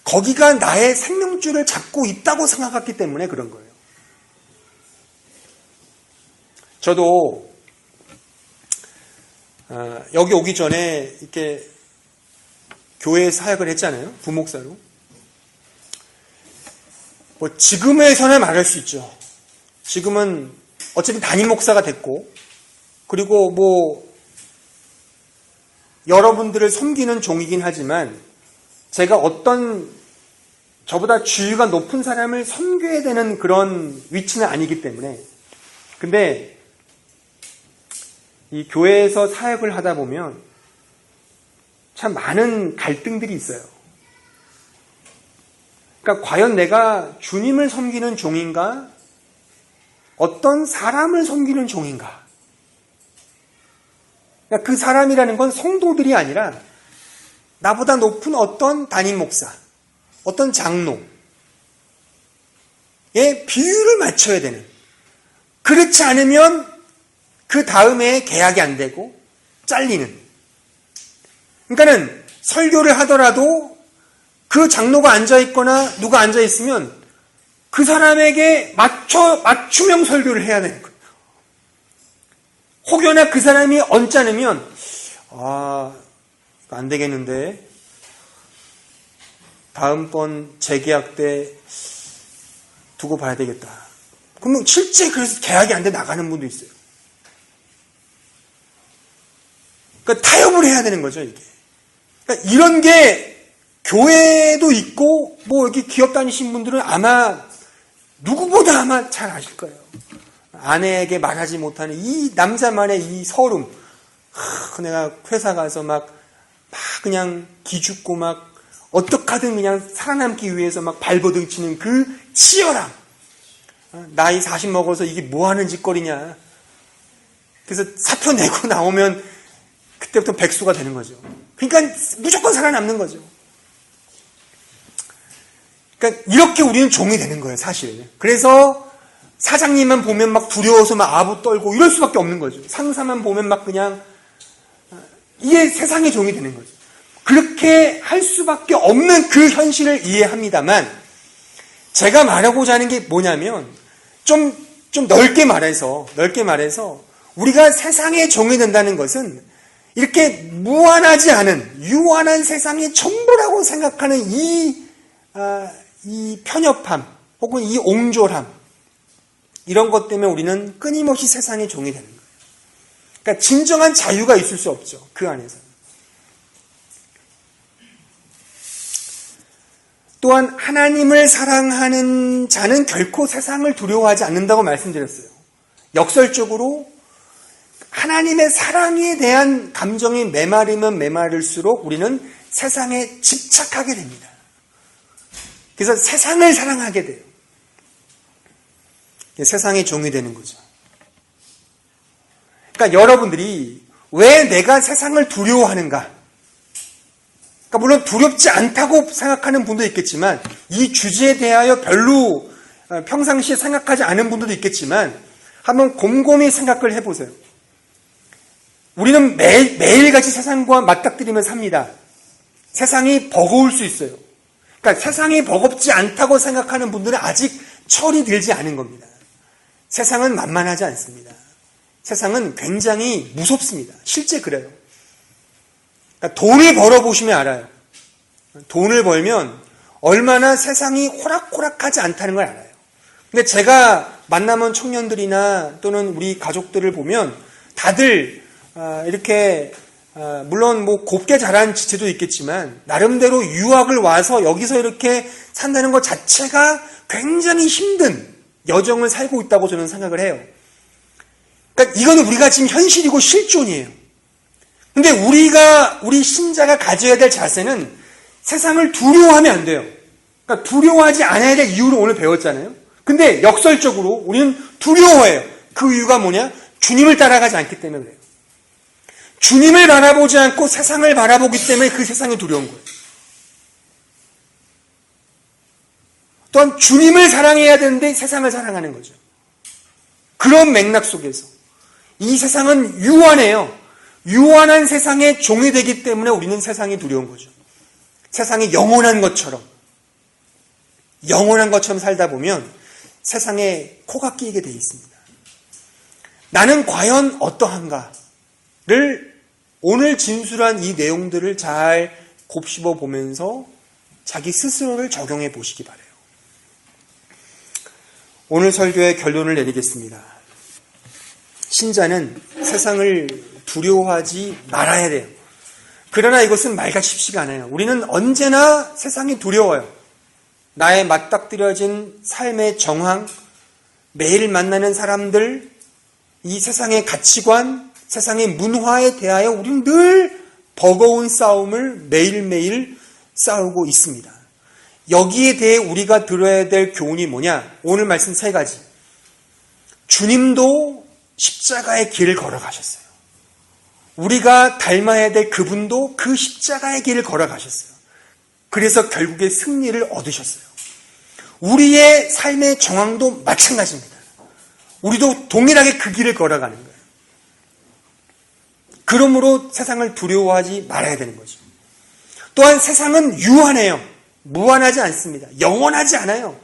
거기가 나의 생명줄을 잡고 있다고 생각했기 때문에 그런 거예요. 저도 여기 오기 전에 이렇게 교회에 사역을 했잖아요. 부목사로. 뭐 지금에서는 말할 수 있죠. 지금은 어차피 담임 목사가 됐고 그리고 뭐 여러분들을 섬기는 종이긴 하지만 제가 어떤 저보다 지위가 높은 사람을 섬겨야 되는 그런 위치는 아니기 때문에 근데 이 교회에서 사역을 하다 보면 참 많은 갈등들이 있어요. 그러니까 과연 내가 주님을 섬기는 종인가? 어떤 사람을 섬기는 종인가? 그러니까 그 사람이라는 건 성도들이 아니라 나보다 높은 어떤 담임 목사, 어떤 장로의 비율을 맞춰야 되는. 그렇지 않으면 그 다음에 계약이 안 되고 잘리는. 그러니까는 설교를 하더라도 그 장로가 앉아있거나 누가 앉아있으면 그 사람에게 맞춤형 설교를 해야 되는 거예요. 혹여나 그 사람이 언짢으면 안 되겠는데 다음번 재계약 때 두고 봐야 되겠다. 그러면 실제 그래서 계약이 안 돼 나가는 분도 있어요. 그러니까 타협을 해야 되는 거죠, 이게. 그러니까 이런 게 교회도 있고 뭐 여기 기업 다니신 분들은 아마 누구보다 아마 잘 아실 거예요. 아내에게 말하지 못하는 이 남자만의 이 서름. 내가 회사 가서 막 그냥 기죽고 막 어떡하든 그냥 살아남기 위해서 막 발버둥치는 그 치열함. 나이 40 먹어서 이게 뭐 하는 짓거리냐. 그래서 사표 내고 나오면 그때부터 백수가 되는 거죠. 그러니까 무조건 살아남는 거죠. 그러니까 이렇게 우리는 종이 되는 거예요, 사실은. 그래서 사장님만 보면 막 두려워서 막 아부 떨고 이럴 수밖에 없는 거죠. 상사만 보면 막 그냥 이게 세상의 종이 되는 거죠. 그렇게 할 수밖에 없는 그 현실을 이해합니다만 제가 말하고자 하는 게 뭐냐면 좀 넓게 말해서 우리가 세상의 종이 된다는 것은 이렇게 무한하지 않은 유한한 세상의 전부라고 생각하는 이 편협함 혹은 이 옹졸함 이런 것 때문에 우리는 끊임없이 세상의 종이 되는 거예요. 그러니까 진정한 자유가 있을 수 없죠. 그 안에서. 또한 하나님을 사랑하는 자는 결코 세상을 두려워하지 않는다고 말씀드렸어요. 역설적으로 하나님의 사랑에 대한 감정이 메마르면 메마를수록 우리는 세상에 집착하게 됩니다. 그래서 세상을 사랑하게 돼요. 세상의 종이 되는 거죠. 그러니까 여러분들이 왜 내가 세상을 두려워하는가? 그러니까 물론 두렵지 않다고 생각하는 분도 있겠지만 이 주제에 대하여 별로 평상시에 생각하지 않은 분들도 있겠지만 한번 곰곰이 생각을 해보세요. 우리는 매일같이 세상과 맞닥뜨리며 삽니다. 세상이 버거울 수 있어요. 그러니까 세상이 버겁지 않다고 생각하는 분들은 아직 철이 들지 않은 겁니다. 세상은 만만하지 않습니다. 세상은 굉장히 무섭습니다. 실제 그래요. 그러니까 돈을 벌어보시면 알아요. 돈을 벌면 얼마나 세상이 호락호락하지 않다는 걸 알아요. 근데 제가 만나본 청년들이나 또는 우리 가족들을 보면 다들 이렇게 물론 뭐 곱게 자란 지체도 있겠지만 나름대로 유학을 와서 여기서 이렇게 산다는 것 자체가 굉장히 힘든 여정을 살고 있다고 저는 생각을 해요. 그러니까 이거는 우리가 지금 현실이고 실존이에요. 근데 우리 신자가 가져야 될 자세는 세상을 두려워하면 안 돼요. 그러니까 두려워하지 않아야 될 이유를 오늘 배웠잖아요. 근데 역설적으로 우리는 두려워해요. 그 이유가 뭐냐? 주님을 따라가지 않기 때문에 그래요. 주님을 바라보지 않고 세상을 바라보기 때문에 그 세상이 두려운 거예요. 또한 주님을 사랑해야 되는데 세상을 사랑하는 거죠. 그런 맥락 속에서 이 세상은 유한해요. 유한한 세상의 종이 되기 때문에 우리는 세상이 두려운 거죠. 세상이 영원한 것처럼 살다 보면 세상에 코가 끼이게 돼 있습니다. 나는 과연 어떠한가를 오늘 진술한 이 내용들을 잘 곱씹어 보면서 자기 스스로를 적용해 보시기 바라요. 오늘 설교의 결론을 내리겠습니다. 신자는 세상을 두려워하지 말아야 돼요. 그러나 이것은 말같이 쉽지가 않아요. 우리는 언제나 세상이 두려워요. 나의 맞닥뜨려진 삶의 정황, 매일 만나는 사람들, 이 세상의 가치관, 세상의 문화에 대하여 우리는 늘 버거운 싸움을 매일매일 싸우고 있습니다. 여기에 대해 우리가 들어야 될 교훈이 뭐냐? 오늘 말씀 3가지. 주님도 십자가의 길을 걸어가셨어요. 우리가 닮아야 될 그분도 그 십자가의 길을 걸어가셨어요. 그래서 결국에 승리를 얻으셨어요. 우리의 삶의 정황도 마찬가지입니다. 우리도 동일하게 그 길을 걸어가는 거예요. 그러므로 세상을 두려워하지 말아야 되는 거죠. 또한 세상은 유한해요. 무한하지 않습니다. 영원하지 않아요.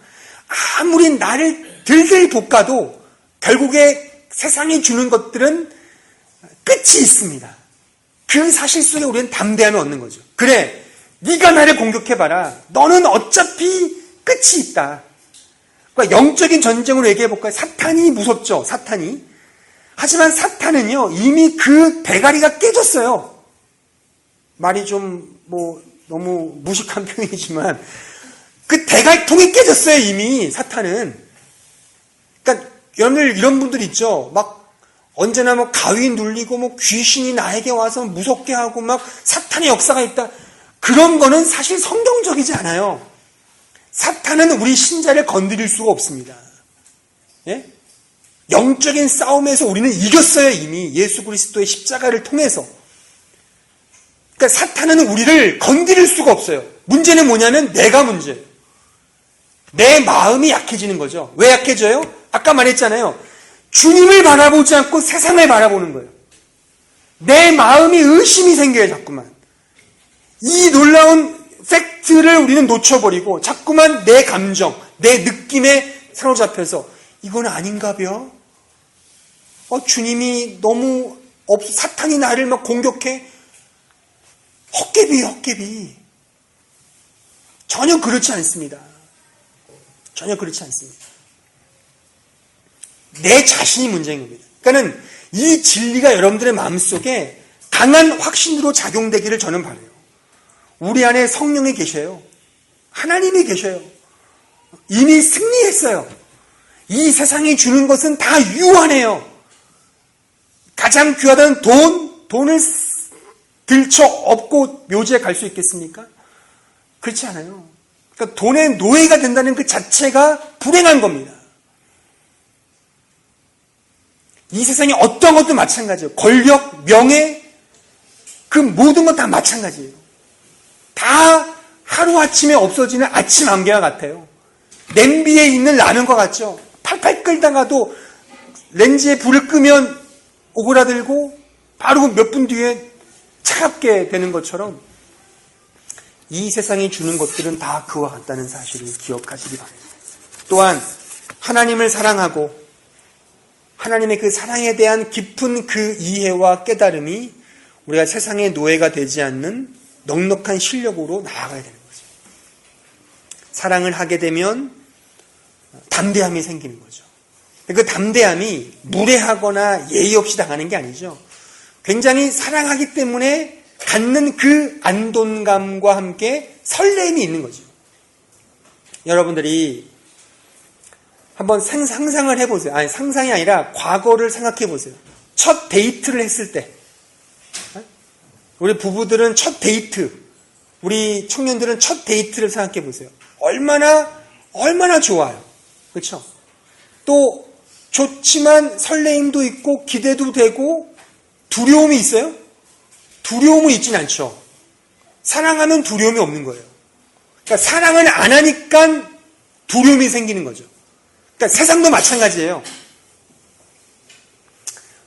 아무리 나를 들들 볶아도 결국에 세상이 주는 것들은 끝이 있습니다. 그 사실 속에 우리는 담대함을 얻는 거죠. 그래, 네가 나를 공격해봐라. 너는 어차피 끝이 있다. 그러니까 영적인 전쟁으로 얘기해볼까요? 사탄이 무섭죠. 사탄이. 하지만 사탄은요, 이미 그 대가리가 깨졌어요. 말이 좀 너무 무식한 표현이지만 그 대갈통이 깨졌어요. 이미 사탄은. 그러니까 여러분들 이런 분들 있죠. 막 언제나 가위 눌리고 귀신이 나에게 와서 무섭게 하고 막 사탄의 역사가 있다. 그런 거는 사실 성경적이지 않아요. 사탄은 우리 신자를 건드릴 수가 없습니다. 예? 영적인 싸움에서 우리는 이겼어요. 이미 예수 그리스도의 십자가를 통해서. 그러니까 사탄은 우리를 건드릴 수가 없어요. 문제는 뭐냐면 내가 문제예요. 내 마음이 약해지는 거죠. 왜 약해져요? 아까 말했잖아요. 주님을 바라보지 않고 세상을 바라보는 거예요. 내 마음이 의심이 생겨요. 자꾸만. 이 놀라운 팩트를 우리는 놓쳐버리고 자꾸만 내 감정, 내 느낌에 사로잡혀서 이건 아닌가벼? 주님이 너무 사탄이 나를 막 공격해? 헛개비. 전혀 그렇지 않습니다. 전혀 그렇지 않습니다. 내 자신이 문제인 겁니다. 그러니까는 이 진리가 여러분들의 마음속에 강한 확신으로 작용되기를 저는 바라요. 우리 안에 성령이 계셔요. 하나님이 계셔요. 이미 승리했어요. 이 세상이 주는 것은 다 유한해요. 가장 귀하다는 돈을 들쳐 업고 묘지에 갈 수 있겠습니까? 그렇지 않아요. 그러니까 돈의 노예가 된다는 그 자체가 불행한 겁니다. 이 세상에 어떤 것도 마찬가지예요. 권력, 명예, 그 모든 건 다 마찬가지예요. 다 하루아침에 없어지는 아침 안개와 같아요. 냄비에 있는 라면과 같죠. 팔팔 끓다가도 렌즈에 불을 끄면 오그라들고 바로 몇 분 뒤에 차갑게 되는 것처럼 이 세상이 주는 것들은 다 그와 같다는 사실을 기억하시기 바랍니다. 또한 하나님을 사랑하고 하나님의 그 사랑에 대한 깊은 그 이해와 깨달음이 우리가 세상의 노예가 되지 않는 넉넉한 실력으로 나아가야 되는 거죠. 사랑을 하게 되면 담대함이 생기는 거죠. 그 담대함이 무례하거나 예의 없이 당하는 게 아니죠. 굉장히 사랑하기 때문에 갖는 그 안돈감과 함께 설렘이 있는 거죠. 여러분들이 한번 상상을 해보세요. 아니, 상상이 아니라 과거를 생각해 보세요. 첫 데이트를 했을 때. 우리 부부들은 첫 데이트, 우리 청년들은 첫 데이트를 생각해 보세요. 얼마나 좋아요. 그렇죠? 또 좋지만 설레임도 있고 기대도 되고 두려움이 있어요? 두려움은 있진 않죠. 사랑하면 두려움이 없는 거예요. 그러니까 사랑을 안 하니까 두려움이 생기는 거죠. 그러니까 세상도 마찬가지예요.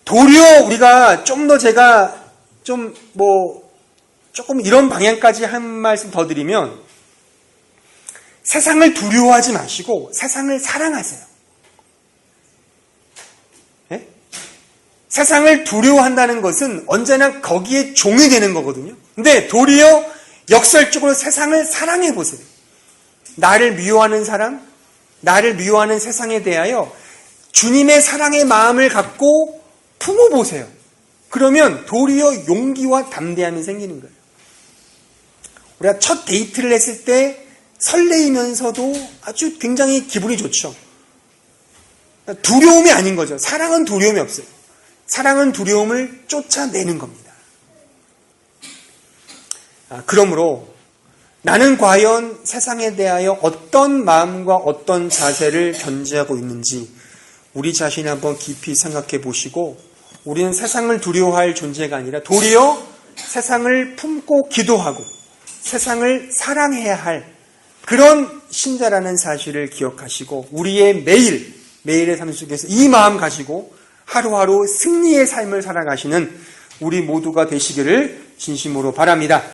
도리어 우리가 좀 더 제가 조금 이런 방향까지 한 말씀 더 드리면 세상을 두려워하지 마시고 세상을 사랑하세요. 네? 세상을 두려워한다는 것은 언제나 거기에 종이 되는 거거든요. 근데 도리어 역설적으로 세상을 사랑해 보세요. 나를 미워하는 사람, 나를 미워하는 세상에 대하여 주님의 사랑의 마음을 갖고 품어보세요. 그러면 도리어 용기와 담대함이 생기는 거예요. 우리가 첫 데이트를 했을 때 설레이면서도 아주 굉장히 기분이 좋죠. 두려움이 아닌 거죠. 사랑은 두려움이 없어요. 사랑은 두려움을 쫓아내는 겁니다. 그러므로 나는 과연 세상에 대하여 어떤 마음과 어떤 자세를 견지하고 있는지 우리 자신이 한번 깊이 생각해 보시고 우리는 세상을 두려워할 존재가 아니라 도리어 세상을 품고 기도하고 세상을 사랑해야 할 그런 신자라는 사실을 기억하시고 우리의 매일의 삶 속에서 이 마음 가지고 하루하루 승리의 삶을 살아가시는 우리 모두가 되시기를 진심으로 바랍니다.